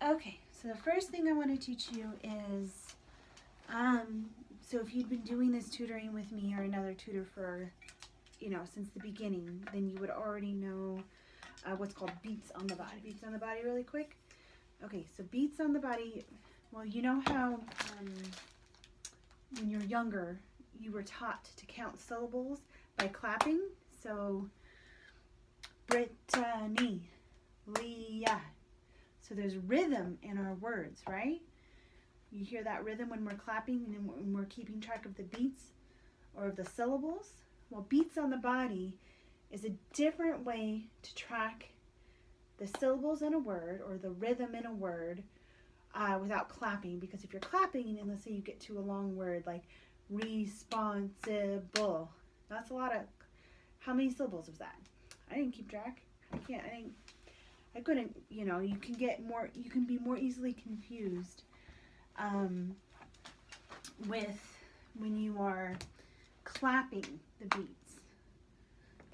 Okay, so the first thing I want to teach you is, so if you'd been doing this tutoring with me or another tutor for, since the beginning, then you would already know what's called beats on the body. Beats on the body really quick. Okay, so beats on the body, well, you know how when you're younger, you were taught to count syllables by clapping? So, Brittany, Leah. So there's rhythm in our words, right? You hear that rhythm when we're clapping and when we're keeping track of the beats or of the syllables? Well, beats on the body is a different way to track the syllables in a word or the rhythm in a word without clapping. Because if you're clapping and let's say you get to a long word like responsible, that's a lot of, how many syllables was that? I didn't keep track. I couldn't, you can be more easily confused with when you are clapping the beats,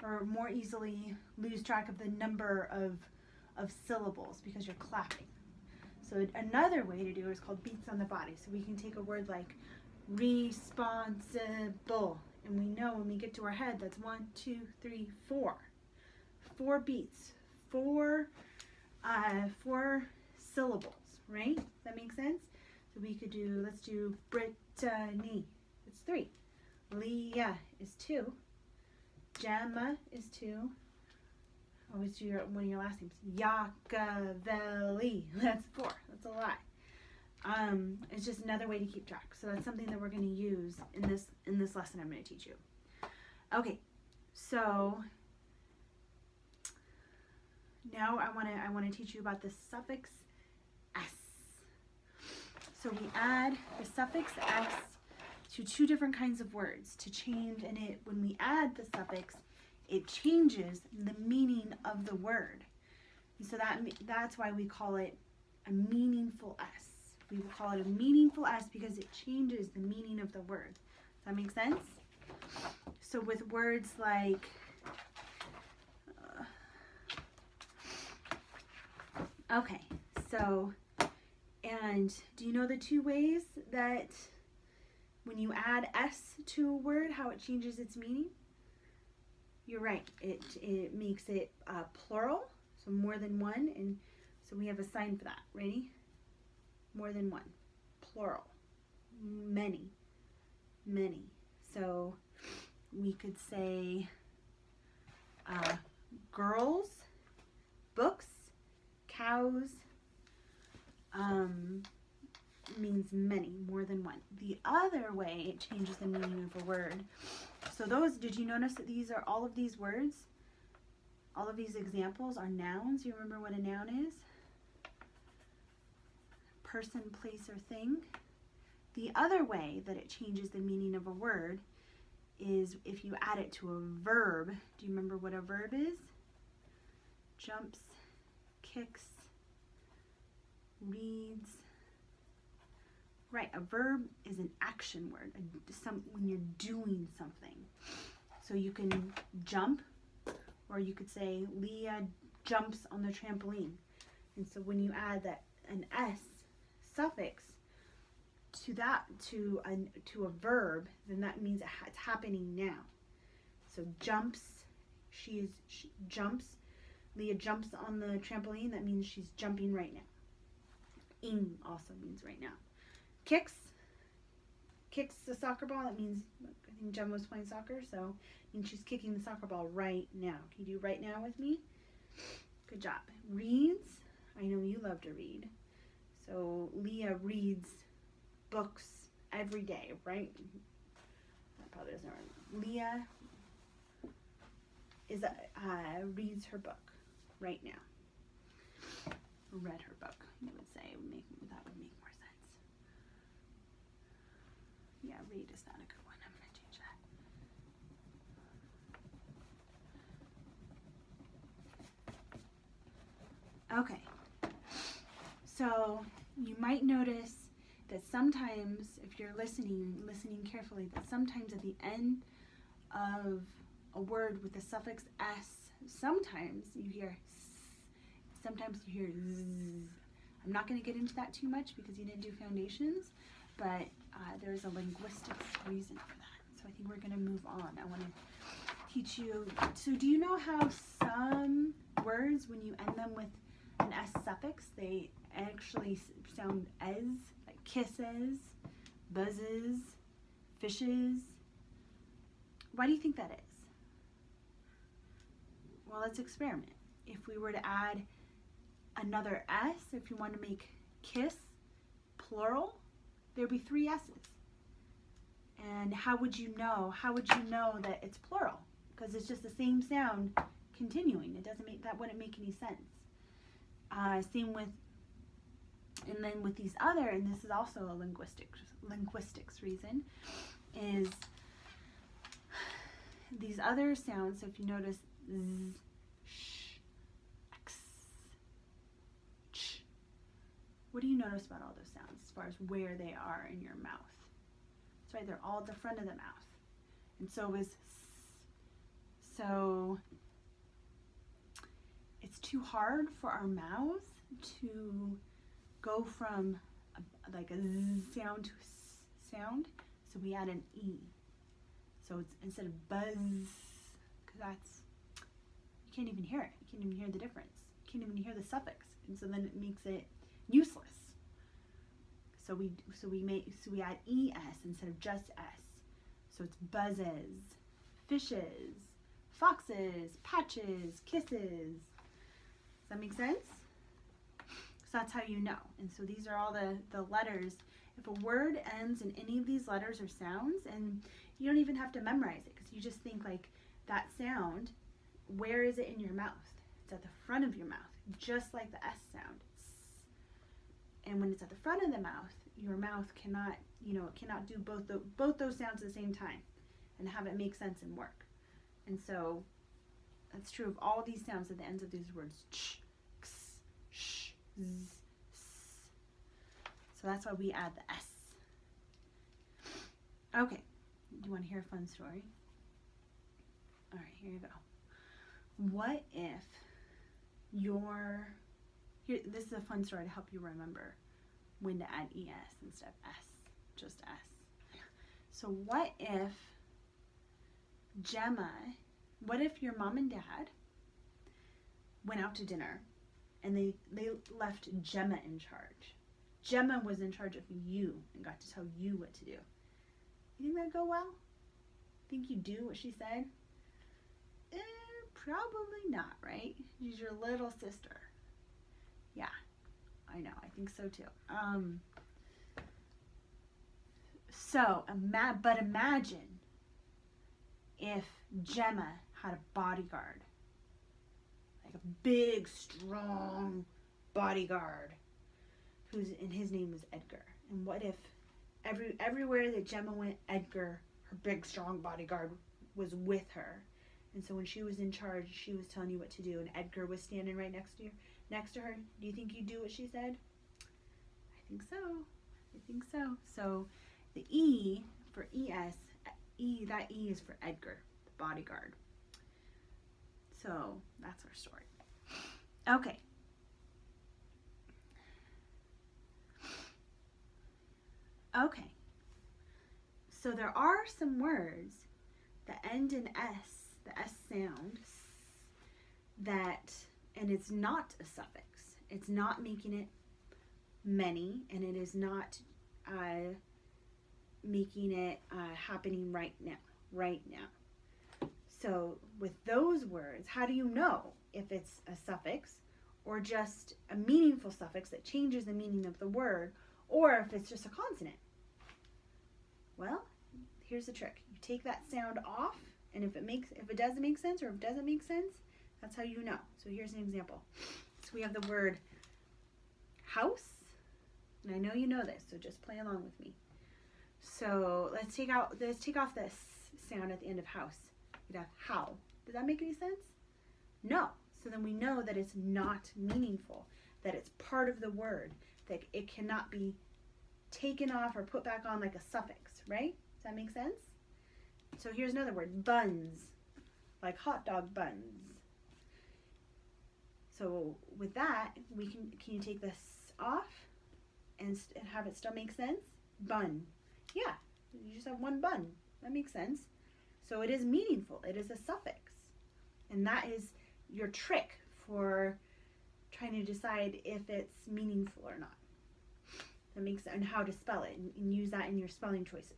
or more easily lose track of the number of syllables because you're clapping. So another way to do it is called beats on the body. So we can take a word like responsible, and we know when we get to our head that's 1, 2, 3, 4. 4 beats, four syllables, right? Does that make sense? So we could do, let's do Brittany, it's 3. Leah is 2. Gemma is 2. Always do one of your last names. Yakaveli, that's 4. That's a lot. It's just another way to keep track. So that's something that we're going to use in this lesson I'm going to teach you. Okay, so now I want to teach you about the suffix s. So we add the suffix s to 2 different kinds of words to change, and when we add the suffix, it changes the meaning of the word. And so that's why we call it a meaningful s. We will call it a meaningful s because it changes the meaning of the word. Does that make sense? So with words like okay, so, and do you know the 2 ways that when you add s to a word, how it changes its meaning? You're right, it makes it plural, so more than one, and so we have a sign for that. Ready? More than one, plural, many. So we could say girls, books, cows, means many, more than one. The other way it changes the meaning of a word. So did you notice that all of these words, all of these examples are nouns? You remember what a noun is? Person, place, or thing. The other way that it changes the meaning of a word is if you add it to a verb. Do you remember what a verb is? Jumps, kicks, reads. Right, a verb is an action word, when you're doing something. So you can jump, or you could say Leah jumps on the trampoline. And so when you add an s suffix to a verb, then that means it's happening now. So jumps, she jumps. Leah jumps on the trampoline, that means she's jumping right now. Ing also means right now. Kicks the soccer ball, that means, I think Gemma was playing soccer, so it means she's kicking the soccer ball right now. Can you do right now with me? Good job. Reads, I know you love to read. So Leah reads books every day, right? That probably doesn't work. Leah reads her book right now. Read her book, you would say. That would make more sense. Yeah, read is not a good one. I'm going to change that. Okay. So you might notice that sometimes, if you're listening carefully, that sometimes at the end of a word with the suffix s, sometimes you hear s, sometimes you hear z. I'm not going to get into that too much because you didn't do foundations, but there's a linguistics reason for that. So I think we're going to move on. I want to teach you. So do you know how some words, when you end them with an S suffix, they actually sound as, like kisses, buzzes, fishes? Why do you think that is? Well, let's experiment. If we were to add another S, if you want to make kiss plural, there'd be 3 S's. And how would you know? How would you know that it's plural? Because it's just the same sound continuing. It doesn't make, that wouldn't make any sense. Same with, and then with these other, and this is also a linguistics reason, is these other sounds. So if you notice z, sh, x, ch, what do you notice about all those sounds as far as where they are in your mouth? That's right, they're all at the front of the mouth. And so is s. So it's too hard for our mouths to go from like a z sound to a s sound. So we add an E. So it's instead of buzz, because that's, you can't even hear it. You can't even hear the difference. You can't even hear the suffix. And so then it makes it useless. So we add ES instead of just S. So it's buzzes, fishes, foxes, patches, kisses. Does that make sense? So that's how you know. And so these are all the letters. If a word ends in any of these letters or sounds, and you don't even have to memorize it, because you just think like that sound, where is it in your mouth? It's at the front of your mouth, just like the S sound. And when it's at the front of the mouth, your mouth cannot, it cannot do both those sounds at the same time and have it make sense and work. And so that's true of all these sounds at the ends of these words. Ch, x, sh, z, s. So that's why we add the S. Okay, do you want to hear a fun story? All right, here you go. What if this is a fun story to help you remember when to add ES instead of S, just S. So what if your mom and dad went out to dinner and they left Gemma in charge? Gemma was in charge of you and got to tell you what to do. You think that'd go well? Think you'd do what she said? Probably not, right? She's your little sister. Yeah, I know. I think so too. But imagine if Gemma had a bodyguard, like a big, strong bodyguard, and his name was Edgar. And what if everywhere that Gemma went, Edgar, her big, strong bodyguard, was with her? And so when she was in charge, she was telling you what to do, and Edgar was standing right next to her. Do you think you'd do what she said? I think so. I think so. So the E for ES, that E is for Edgar, the bodyguard. So that's our story. Okay. Okay. So there are some words that end in S, the S sound, and it's not a suffix. It's not making it many, and it is not making it happening right now. So with those words, how do you know if it's a suffix or just a meaningful suffix that changes the meaning of the word, or if it's just a consonant? Well, here's the trick. You take that sound off, and if it doesn't make sense, or if it doesn't make sense, that's how you know. So here's an example. So we have the word house, and I know you know this, so just play along with me. So let's take off this sound at the end of house. We'd have how. Does that make any sense? No. So then we know that it's not meaningful, that it's part of the word, that it cannot be taken off or put back on like a suffix, right? Does that make sense? So here's another word, buns, like hot dog buns. So with that, can you take this off and have it still make sense? Bun. Yeah, you just have one bun. That makes sense. So it is meaningful. It is a suffix. And that is your trick for trying to decide if it's meaningful or not. That makes and how to spell it and use that in your spelling choices.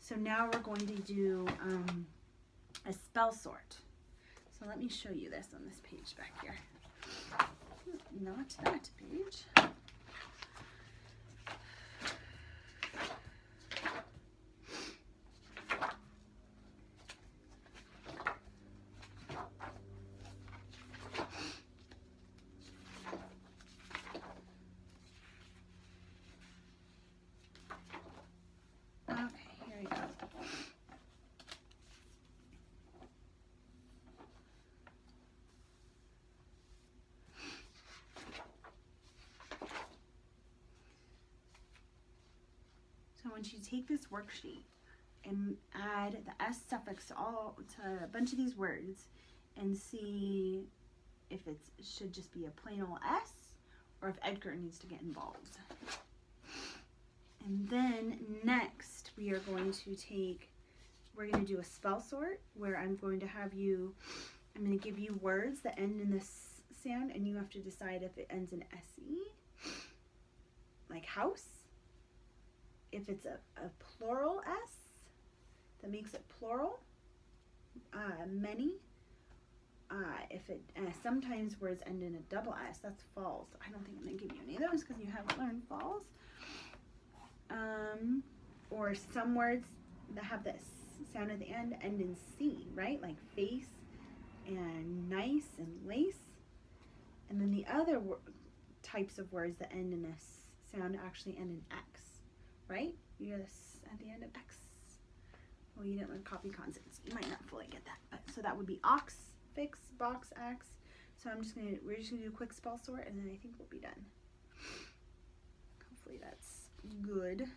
So now we're going to do a spell sort. So let me show you this on this page back here. Not that page. Once you take this worksheet and add the S suffix to a bunch of these words and see if it should just be a plain old S or if Edgar needs to get involved. And then next we're going to do a spell sort where I'm going to give you words that end in this sound and you have to decide if it ends in SE, like house. If it's a plural S, that makes it plural. Many. If it sometimes words end in a double S, that's false. I don't think I'm gonna give you any of those because you haven't learned false. Or some words that have this sound at the end in C, right? Like face and nice and lace. And then the other types of words that end in a sound actually end in X. Right? You hear this at the end of X. Well, you didn't learn copy consonants. You might not fully get that. But so that would be ox, fix, box, ax. So we're just gonna do a quick spell sort and then I think we'll be done. Hopefully that's good.